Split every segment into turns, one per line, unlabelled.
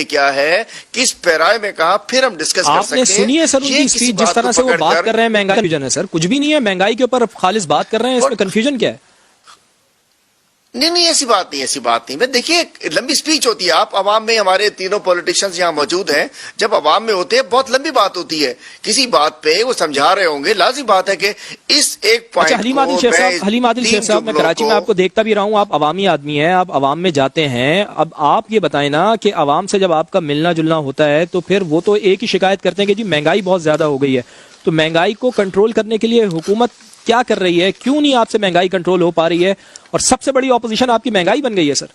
क्या है, किस पैराए में कहा, फिर हम डिस्कस कर सकते हैं।
आपने सुनी है सर उनकी स्पीच, जिस तरह से वो बात कर रहे हैं, महंगाई कंफ्यूजन है सर, कुछ भी नहीं है, महंगाई के ऊपर खालिस बात कर रहे हैं, इसमें कंफ्यूजन क्या है?
नहीं, ऐसी बात नहीं। मैं देखिए, लंबी स्पीच होती है, आप अवाम में, हमारे तीनों पॉलिटिशियंस यहाँ मौजूद हैं, जब अवाम में होते हैं बहुत लंबी बात होती है, किसी बात पे वो समझा रहे होंगे, लाजिम बात है कि इस एक पॉइंट
अच्छा, हलीम आदिल शेख साहब, मैं कराची में आपको देखता भी रहा हूँ, आप अवामी आदमी हैं, आप अवाम में जाते हैं, अब आप ये बताएं ना कि अवाम से जब आपका मिलना जुलना होता है तो फिर वो तो एक ही शिकायत करते हैं कि जी महंगाई बहुत ज्यादा हो गई है, तो महंगाई को कंट्रोल करने के लिए हुकूमत क्या कर रही है, क्यों नहीं आपसे महंगाई कंट्रोल हो पा रही है, और सबसे बड़ी ऑपोजिशन आपकी महंगाई बन गई है सर?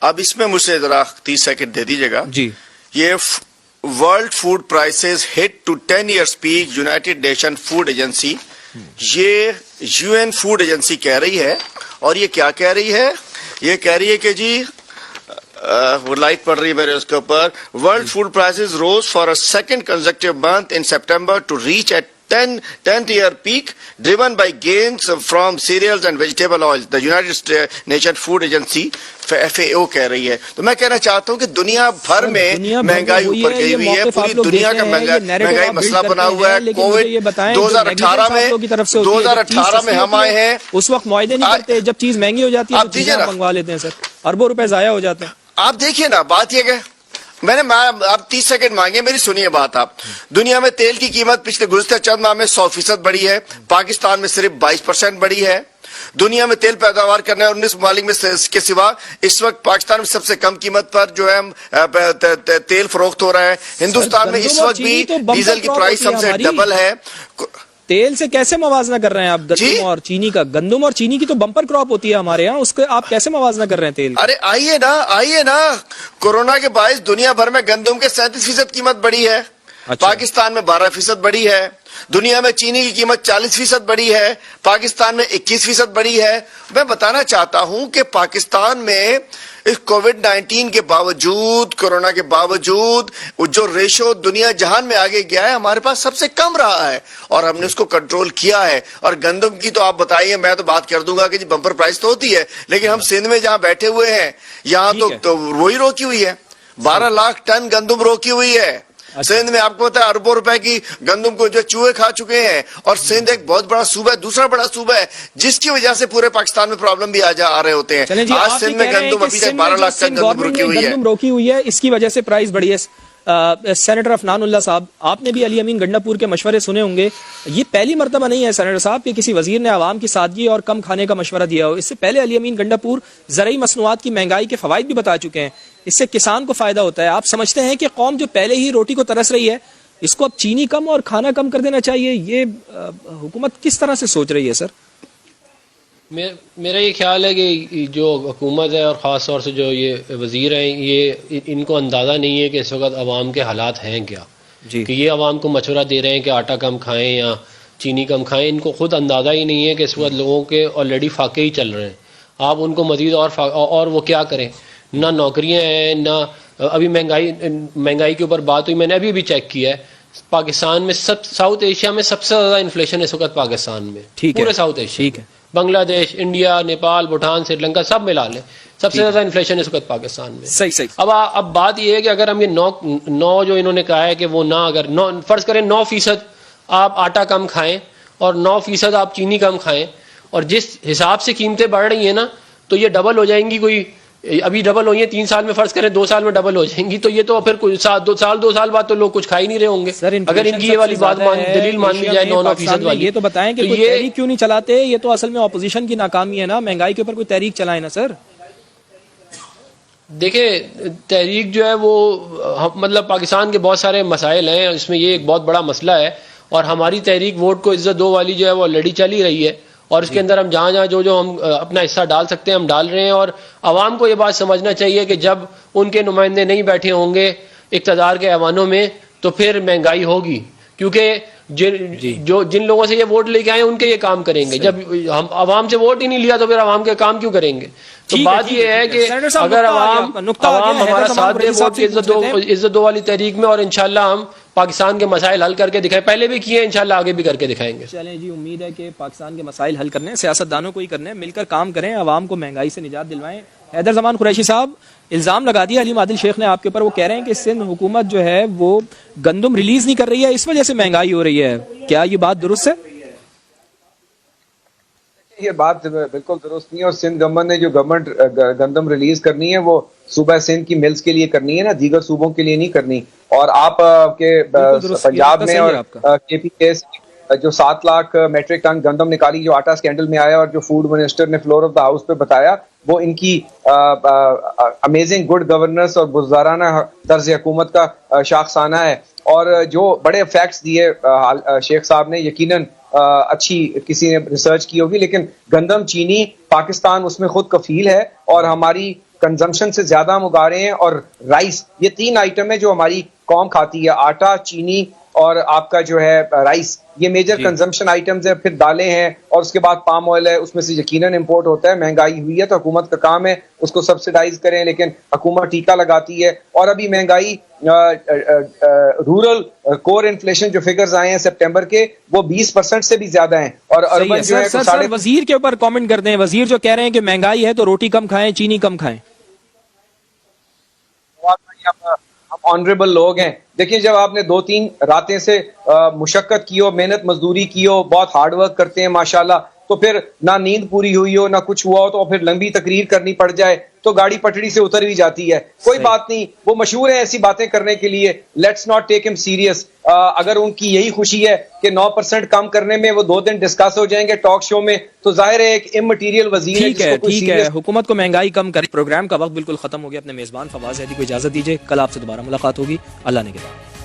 अब इसमें मुझसे जरा 30 सेकंड दे दीजिएगा
जी।
ये world food prices hit to 10 years peak, United Nation food agency, ये यूएन फूड एजेंसी कह रही है, और ये क्या कह रही है, ये कह रही है कि जी वो लाइट पड़ रही है मेरे उसके ऊपर, world food prices rose for a second consecutive month in September to reach at 10th year peak, driven by gains from cereals and vegetable oils. The United Nations Food Agency FAO कह रही है। तो मैं कहना चाहता हूँ कि दुनिया भर में महंगाई ऊपर गई हुई है, पूरी दुनिया का महंगाई मसला बना हुआ है। कोविड 2018 में हम आए हैं,
उस वक्त मुआहदे नहीं करते, जब चीज महंगी हो जाती है तो चीजें मंगवा लेते हैं सर, अरबों रुपए जाया हो जाते हैं।
आप देखिए ना, बात ये है, आप 30 सेकंड मांगे, मेरी सुनिए बात आप। दुनिया में तेल की कीमत पिछले गुज़श्ता चंद माह में 100% बढ़ी है, पाकिस्तान में सिर्फ 22% बढ़ी है। दुनिया में तेल पैदावार करने वाले 19 ममालिक में के सिवा इस वक्त पाकिस्तान में सबसे कम कीमत पर जो है तेल फरोख्त हो रहा है। हिंदुस्तान में इस वक्त भी डीजल की प्राइस हमसे डबल है।
तेल से कैसे मवाजना कर रहे हैं आप गंदम और चीनी का? गंदम और चीनी की तो बम्पर क्रॉप होती है हमारे यहाँ, उसके आप कैसे मवाजना कर रहे हैं तेल?
अरे आइए ना, कोरोना के बायस दुनिया भर में गंदम के 37% कीमत बढ़ी है। अच्छा। पाकिस्तान में 12% बढ़ी है। दुनिया में चीनी की कीमत 40% बढ़ी है, पाकिस्तान में 21% बढ़ी है। मैं बताना चाहता हूं कि पाकिस्तान में इस कोविड-19 के बावजूद, कोरोना के बावजूद, जो रेशो दुनिया जहान में आगे गया है, हमारे पास सबसे कम रहा है, और हमने उसको कंट्रोल किया है। और गंदम की तो आप बताइए, मैं तो बात कर दूंगा कि जी बम्पर प्राइस तो होती है, लेकिन हम सिंध में जहां बैठे हुए हैं, यहाँ तो वही रोकी हुई है, 12 लाख टन गंदम रोकी हुई है। सिंध में आपको पता है अरबों रुपए की गंदम को जो चूहे खा चुके हैं, और सिंध एक बहुत बड़ा सूबा है, दूसरा बड़ा सूबा है, जिसकी वजह से पूरे पाकिस्तान में प्रॉब्लम भी आ रहे होते हैं। आज सिंध में गंदम अभी तक 12 लाख टन गंदम रोकी हुई है,
इसकी वजह से प्राइस बढ़ी है। सेनेटर अफनानुल्लाह साहब, आपने भी अली अमीन गंडापुर के मशवरे सुने होंगे। ये पहली मर्तबा नहीं है सेनेटर साहब कि किसी वजीर ने आवाम की सादगी और कम खाने का मशवरा दिया हो। इससे पहले अली अमीन गंडापुर ज़रूरी मसनूआत की महंगाई के फवाइद भी बता चुके हैं, इससे किसान को फायदा होता है। आप समझते हैं कि कौम जो पहले ही रोटी को तरस रही है, इसको अब चीनी कम और खाना कम कर देना चाहिए? ये हुकूमत किस तरह से सोच रही है सर?
मेरा ये ख्याल है कि जो हुकूमत है और ख़ास तौर से जो ये वज़ीर हैं, ये इनको अंदाज़ा नहीं है कि इस वक्त आवाम के हालात हैं क्या जी। कि ये आवाम को मशवरा दे रहे हैं कि आटा कम खाएं या चीनी कम खाएं, इनको खुद अंदाज़ा ही नहीं है कि इस वक्त लोगों के ऑलरेडी फाके ही चल रहे हैं। आप उनको मज़ीद और वो क्या करें? ना नौकरियाँ हैं, ना अभी महंगाई के ऊपर बात हुई, मैंने अभी चेक किया है, पाकिस्तान में साउथ एशिया में सबसे ज़्यादा इन्फ्लेशन इस वक्त पाकिस्तान में, पूरे south Asia, Bangladesh, India, Nepal, Bhutan, Sri Lanka सब मिला लें, सबसे ज्यादा इन्फ्लेशन इस वक्त पाकिस्तान में।
सही।
अब बात यह है कि अगर हम ये 9 जो इन्होंने कहा है कि वो ना, अगर 9 फर्ज करें 9% आप आटा कम खाएं और 9% आप चीनी कम खाएं, और जिस हिसाब से कीमतें बढ़ रही हैं ना, तो ये डबल हो जाएंगी। कोई अभी डबल हुई है 3 साल में, फर्ज करें 2 साल में डबल हो जाएंगी, तो ये तो फिर कुछ 2 साल बाद तो लोग कुछ खा ही नहीं रहे होंगे। अगर इनकी ये वाली बात दलील मान ली जाए 9% वाली।
ये तो बताएं कि कोई तहरीक क्यों नहीं चलाते? ये तो असल में ऑपोजिशन की नाकामी है ना, महंगाई के ऊपर कोई तहरीक चलाए ना सर।
देखिए, तहरीक जो है वो मतलब पाकिस्तान के बहुत सारे मसाइल हैं, इसमें ये एक बहुत बड़ा मसला है, और हमारी तहरीक वोट को इज्जत दो वाली जो है वो ऑलरेडी चली रही है, और इसके अंदर हम जहाँ जो हम अपना हिस्सा डाल सकते हैं हम डाल रहे हैं। और आवाम को ये बात समझना चाहिए कि जब उनके नुमाइंदे नहीं बैठे होंगे इक़्तिदार के ऐवानों में, तो फिर महंगाई होगी, क्योंकि जिन लोगों से ये वोट लेके आए उनके ये काम करेंगे। जब हम आवाम से वोट ही नहीं लिया तो फिर आवाम के काम क्यों करेंगे? तो बात ये है कि अगर आवाम हमारा साथ दे, वोट की इज्जत दो वाली तहरीक में, और इंशाल्लाह हम पाकिस्तान के मसाइल हल करके दिखाएं, पहले भी किए, इंशाल्लाह आगे भी करके दिखाएंगे।
चलें जी, उम्मीद है कि पाकिस्तान के मसाइल हल करने, सियासतदानों को ही करने, मिलकर काम करें, आवाम को महंगाई से निजात दिलवाएं। हैदर ज़मान कुरैशी साहब, الزام لگا دیا علیم عادل شیخ نے آپ کے اوپر، وہ کہہ رہے ہیں کہ سندھ حکومت جو ہے وہ گندم ریلیز نہیں کر رہی ہے، اس وجہ سے مہنگائی ہو رہی ہے، کیا یہ بات درست ہے؟
یہ بات بالکل درست نہیں ہے، اور سندھ گورنمنٹ نے جو گندم ریلیز کرنی ہے وہ صوبہ سندھ کی ملز کے لیے کرنی ہے نا، دیگر صوبوں کے لیے نہیں کرنی. اور آپ کے پنجاب میں اور کے پی کے جو 7 لاکھ میٹرک ٹن گندم نکالی جو آٹا سکینڈل میں آیا، اور جو فوڈ منسٹر نے فلور آف دا ہاؤس پہ بتایا، وہ ان کی امیزنگ گڈ گورننس اور بزدارانہ طرز حکومت کا شاخسانہ ہے. اور جو بڑے فیکٹس دیے شیخ صاحب نے، یقیناً اچھی کسی نے ریسرچ کی ہوگی، لیکن گندم، چینی، پاکستان اس میں خود کفیل ہے، اور ہماری کنزمپشن سے زیادہ ہم اگا رہے ہیں. اور رائس، یہ 3 آئٹم ہے جو ہماری قوم کھاتی ہے، آٹا، چینی اور آپ کا جو ہے رائس، یہ میجر کنزمپشن آئٹمز ہیں. پھر دالیں ہیں، اور اس کے بعد پام آئل ہے، اس میں سے یقیناً امپورٹ ہوتا ہے. مہنگائی ہوئی ہے تو حکومت کا کام ہے اس کو سبسیڈائز کریں، لیکن حکومت ٹیکہ لگاتی ہے. اور ابھی مہنگائی رورل کور انفلیشن جو فگرز آئے ہیں سپٹمبر کے، وہ 20% سے بھی زیادہ ہیں. اور اربن جو ہے
سر وزیر کے اوپر کامنٹ کرتے ہیں، وزیر جو کہہ رہے ہیں کہ مہنگائی ہے تو روٹی کم کھائیں، چینی کم کھائیں.
ہم آنریبل لوگ ہیں. دیکھیں، جب آپ نے 2-3 راتیں سے مشقت کی ہو، محنت مزدوری کی ہو، بہت ہارڈ ورک کرتے ہیں ماشاءاللہ، تو پھر نہ نیند پوری ہوئی ہو، نہ کچھ ہوا ہو، تو پھر لمبی تقریر کرنی پڑ جائے تو گاڑی پٹڑی سے اتر بھی جاتی ہے. کوئی بات نہیں، وہ مشہور ہیں ایسی باتیں کرنے کے لیے. لیٹس ناٹ ٹیک ہم سیریس. اگر ان کی یہی خوشی ہے کہ 9% کم کرنے میں وہ 2 دن ڈسکس ہو جائیں گے ٹاک شو میں، تو ظاہر ہے ایک امٹیریل وزیر ہے.
ٹھیک ہے، حکومت کو مہنگائی کم کرے. پروگرام کا وقت بالکل ختم ہو گیا. اپنے میزبان فواز ہیدی کو اجازت دیجیے، کل آپ سے دوبارہ ملاقات ہوگی. اللہ نے کے بعد.